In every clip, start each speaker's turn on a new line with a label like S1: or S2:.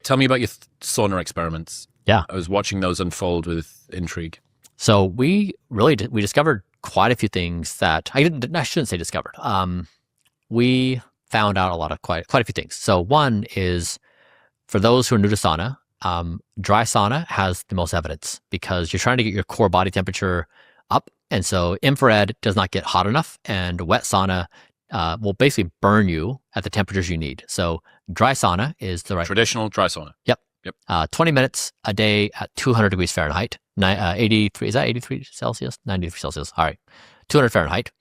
S1: Tell me about your sauna experiments.
S2: Yeah.
S1: I was watching those unfold with intrigue.
S2: So we discovered quite a few things that I shouldn't say discovered. We found out quite a few things. So one is, for those who are new to sauna, dry sauna has the most evidence because you're trying to get your core body temperature up. And so infrared does not get hot enough, and wet sauna will basically burn you at the temperatures you need. So dry sauna is the right...
S1: Traditional dry sauna.
S2: Yep. 20 minutes a day at 200 degrees Fahrenheit. 83, is that 83 Celsius? 93 Celsius. All right. 200 Fahrenheit.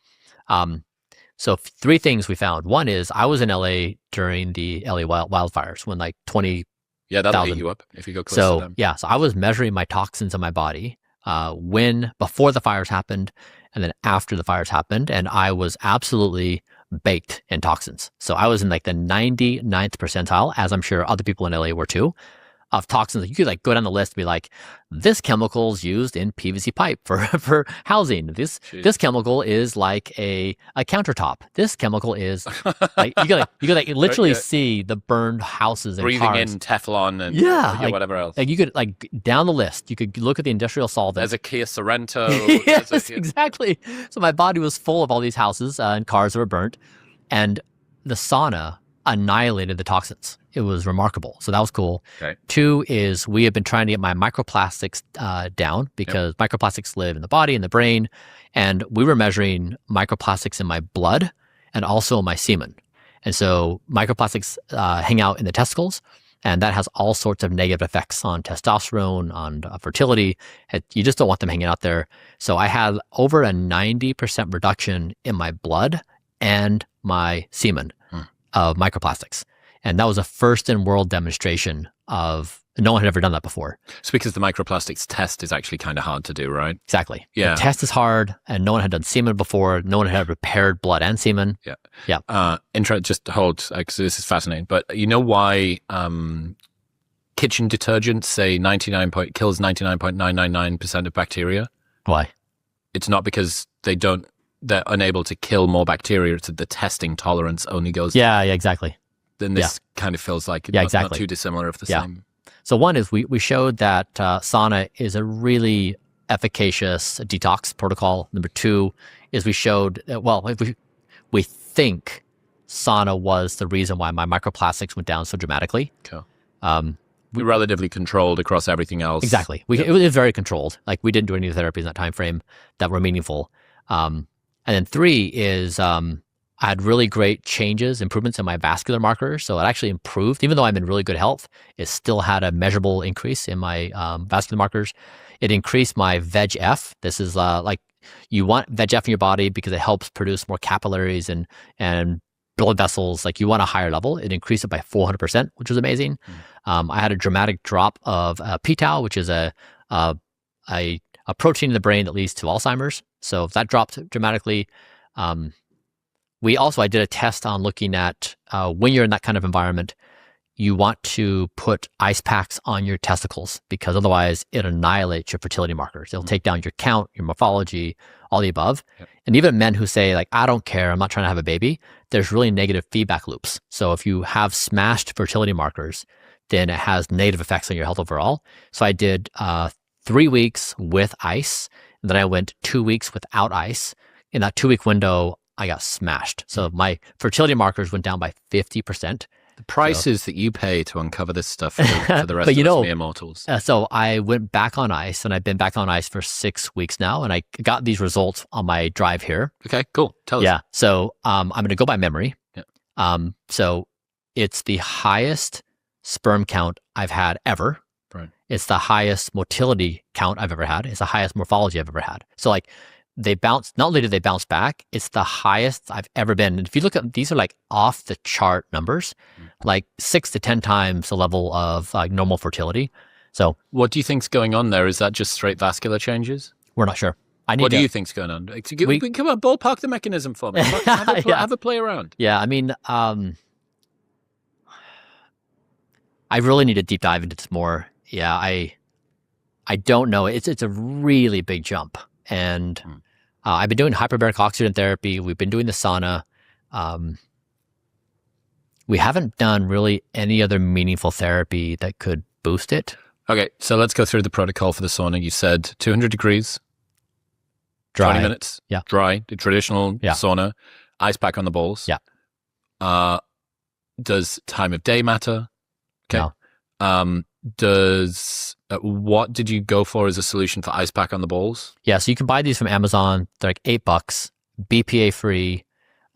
S2: So three things we found. One is I was in LA during the LA wildfires when like 20...
S1: Yeah, that'll heat you up if you go close to them.
S2: Yeah, so I was measuring my toxins in my body before the fires happened and then after the fires happened, and I was absolutely baked in toxins. So I was in like the 99th percentile, as I'm sure other people in LA were too, of toxins. You could like go down the list and be like, this chemical is used in PVC pipe for housing. This chemical is like a countertop. This chemical is like you could literally see the burned houses and
S1: breathing
S2: cars.
S1: in Teflon and whatever else.
S2: Like you could like down the list, you could look at the industrial solvent.
S1: There's a Kia Sorrento.
S2: Yes, exactly. So my body was full of all these houses and cars that were burnt, and the sauna annihilated the toxins. It was remarkable. So that was cool.
S1: Okay.
S2: Two is we have been trying to get my microplastics down because microplastics live in the body, in the brain. And we were measuring microplastics in my blood and also my semen. And so microplastics hang out in the testicles, and that has all sorts of negative effects on testosterone, on fertility. You just don't want them hanging out there. So I had over a 90% reduction in my blood and my semen of microplastics. And that was a first in world demonstration of, no one had ever done that before.
S1: It's because the microplastics test is actually kind of hard to do, right?
S2: Exactly.
S1: Yeah.
S2: The test is hard, and no one had done semen before. No one had repaired blood and semen.
S1: Yeah.
S2: Yeah.
S1: Just hold, because this is fascinating. But you know why kitchen detergents say kills 99.999% of bacteria?
S2: Why?
S1: It's not because they're unable to kill more bacteria. It's that the testing tolerance only goes.
S2: Yeah, exactly.
S1: Then this kind of feels like not too dissimilar of the same.
S2: So one is we showed that sauna is a really efficacious detox protocol. Number two is we showed, we think sauna was the reason why my microplastics went down so dramatically.
S1: Cool. We relatively controlled across everything else.
S2: Exactly. It was very controlled. Like we didn't do any therapies in that time frame that were meaningful. And then three is I had really great improvements in my vascular markers. So it actually improved, even though I'm in really good health, it still had a measurable increase in my vascular markers. It increased my VEGF. This is you want VEGF in your body because it helps produce more capillaries and blood vessels. Like you want a higher level. It increased it by 400%, which was amazing. I had a dramatic drop of p-tau, which is a protein in the brain that leads to Alzheimer's. So if that dropped dramatically. I did a test on looking at when you're in that kind of environment, you want to put ice packs on your testicles because otherwise it annihilates your fertility markers. It'll take down your count, your morphology, all the above. Yep. And even men who say like, I don't care, I'm not trying to have a baby, there's really negative feedback loops. So if you have smashed fertility markers, then it has negative effects on your health overall. So I did 3 weeks with ice, and then I went 2 weeks without ice. In that 2-week window, I got smashed. So my fertility markers went down by 50%.
S1: The prices that you pay to uncover this stuff for the rest of us mere mortals.
S2: So I went back on ice, and I've been back on ice for 6 weeks now, and I got these results on my drive here.
S1: Okay, cool. Tell us.
S2: Yeah. So I'm going to go by memory.
S1: Yeah.
S2: So it's the highest sperm count I've had ever.
S1: Right.
S2: It's the highest motility count I've ever had. It's the highest morphology I've ever had. So like, not only did they bounce back, it's the highest I've ever been. And if you look at, these are like off the chart numbers, like 6 to 10 times the level of like normal fertility. So
S1: what do you think's going on there? Is that just straight vascular changes?
S2: We're not sure.
S1: What do you think's going on? Come on, ballpark the mechanism for me. Have a play around.
S2: Yeah, I mean, I really need to deep dive into this more. Yeah, I don't know. It's a really big jump. And I've been doing hyperbaric oxygen therapy. We've been doing the sauna. we haven't done really any other meaningful therapy that could boost it.
S1: Okay, so let's go through the protocol for the sauna. You said 200 degrees,
S2: Dry.
S1: 20 minutes,
S2: Yeah.
S1: dry, the traditional sauna, ice pack on the balls.
S2: Yeah.
S1: Does time of day matter? Okay.
S2: No.
S1: Does what did you go for as a solution for ice pack on the balls?
S2: Yeah, so you can buy these from Amazon. They're like $8, BPA free,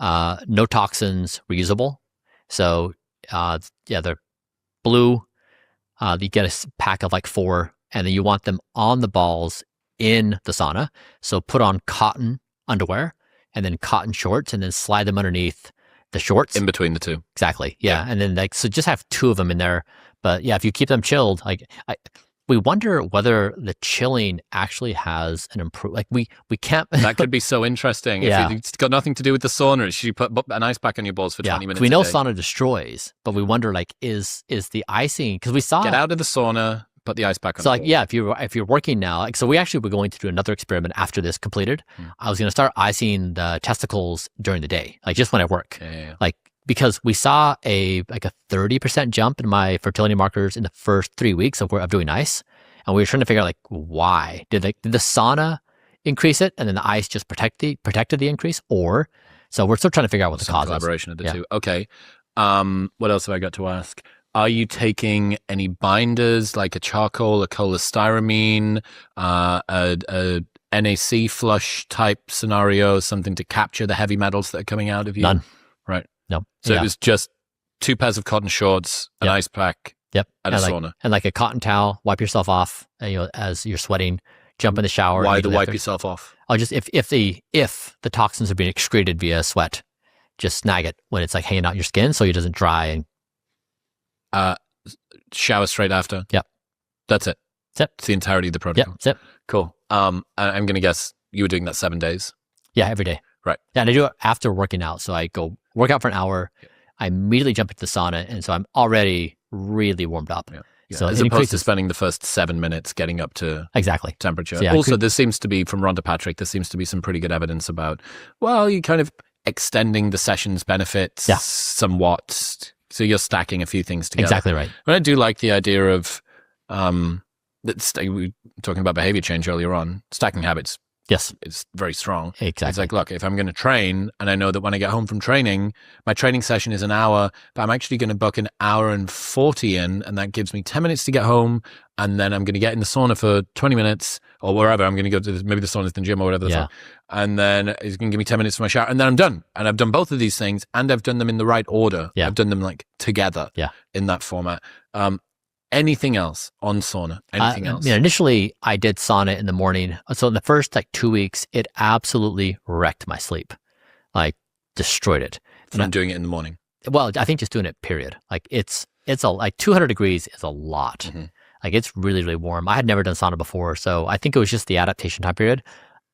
S2: no toxins, reusable. So they're blue. You get a pack of like 4, and then you want them on the balls in the sauna. So put on cotton underwear and then cotton shorts, and then slide them underneath the shorts.
S1: In between the two.
S2: Exactly. Yeah. And then so just have 2 of them in there. But yeah, if you keep them chilled, we wonder whether the chilling actually has an improve. Like we can't.
S1: That could be so interesting.
S2: Yeah.
S1: If it's got nothing to do with the sauna, you put an ice pack on your balls for 20 minutes.
S2: We know
S1: a day.
S2: sauna destroys, but we wonder is the icing, because we saw
S1: get out of the sauna, put the ice pack on.
S2: So
S1: the balls.
S2: if you're working now, so we actually were going to do another experiment after this completed. I was going to start icing the testicles during the day, like just when I work.
S1: Yeah.
S2: Like, because we saw a 30% jump in my fertility markers in the first 3 weeks of doing ice. And we were trying to figure out why. Did the sauna increase it and then the ice just protected the increase? Or, so we're still trying to figure out what the cause is.
S1: Collaboration of the two. Okay. What else have I got to ask? Are you taking any binders like a charcoal, a cholestyramine, a NaC flush type scenario, something to capture the heavy metals that are coming out of you?
S2: None.
S1: Right.
S2: No.
S1: So it was just 2 pairs of cotton shorts, an ice pack, and a sauna.
S2: And like a cotton towel, wipe yourself off, as you're sweating, jump in the shower.
S1: Why wipe yourself off?
S2: Oh, just if the toxins are being excreted via sweat, just snag it when it's like hanging out your skin so it doesn't dry. And
S1: shower straight after.
S2: Yep.
S1: That's it.
S2: That's it.
S1: It's the entirety of the protocol.
S2: Yep. That's it.
S1: Cool. I'm going to guess you were doing that 7 days.
S2: Yeah, every day.
S1: Right.
S2: Yeah, and I do it after working out. So I go work out for an hour. Yeah. I immediately jump into the sauna, and so I'm already really warmed up. Yeah.
S1: Yeah.
S2: So
S1: as opposed to spending the first 7 minutes getting up to temperature. So, yeah, also, there seems to be, from Rhonda Patrick, there seems to be some pretty good evidence about, you kind of extending the session's benefits somewhat. So you're stacking a few things together.
S2: Exactly right.
S1: But I do like the idea of, we were talking about behavior change earlier on, stacking habits.
S2: Yes.
S1: It's very strong.
S2: Exactly.
S1: It's like, look, if I'm going to train, and I know that when I get home from training, my training session is an hour, but I'm actually going to book an hour and 40 in, and that gives me 10 minutes to get home, and then I'm going to get in the sauna for 20 minutes, or wherever. I'm going to go to, maybe the sauna's in the gym or whatever. And then it's going to give me 10 minutes for my shower, and then I'm done. And I've done both of these things, and I've done them in the right order.
S2: Yeah.
S1: I've done them together in that format. Anything else on sauna? Anything else?
S2: Initially, I did sauna in the morning. So in the first 2 weeks, it absolutely wrecked my sleep, destroyed it.
S1: From doing it in the morning?
S2: Well, I think just doing it, period. It's 200 degrees is a lot. Mm-hmm. It's really, really warm. I had never done sauna before, so I think it was just the adaptation time period.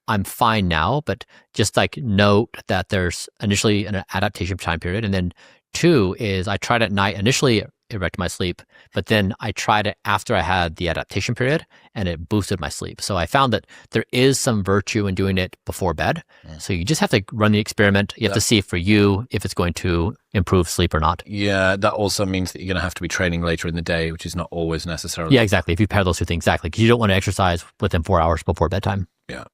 S2: I'm fine now, but just note that there's initially an adaptation time period, and then 2 is I tried at night. Initially, it wrecked my sleep, but then I tried it after I had the adaptation period, and it boosted my sleep. So I found that there is some virtue in doing it before bed. So you just have to run the experiment. You have to see for you if it's going to improve sleep or not. Yeah,
S1: that also means that you're going to have to be training later in the day, which is not always necessarily.
S2: Yeah, exactly. If you pair those 2 things, exactly, because you don't want to exercise within 4 hours before bedtime.
S1: Yeah.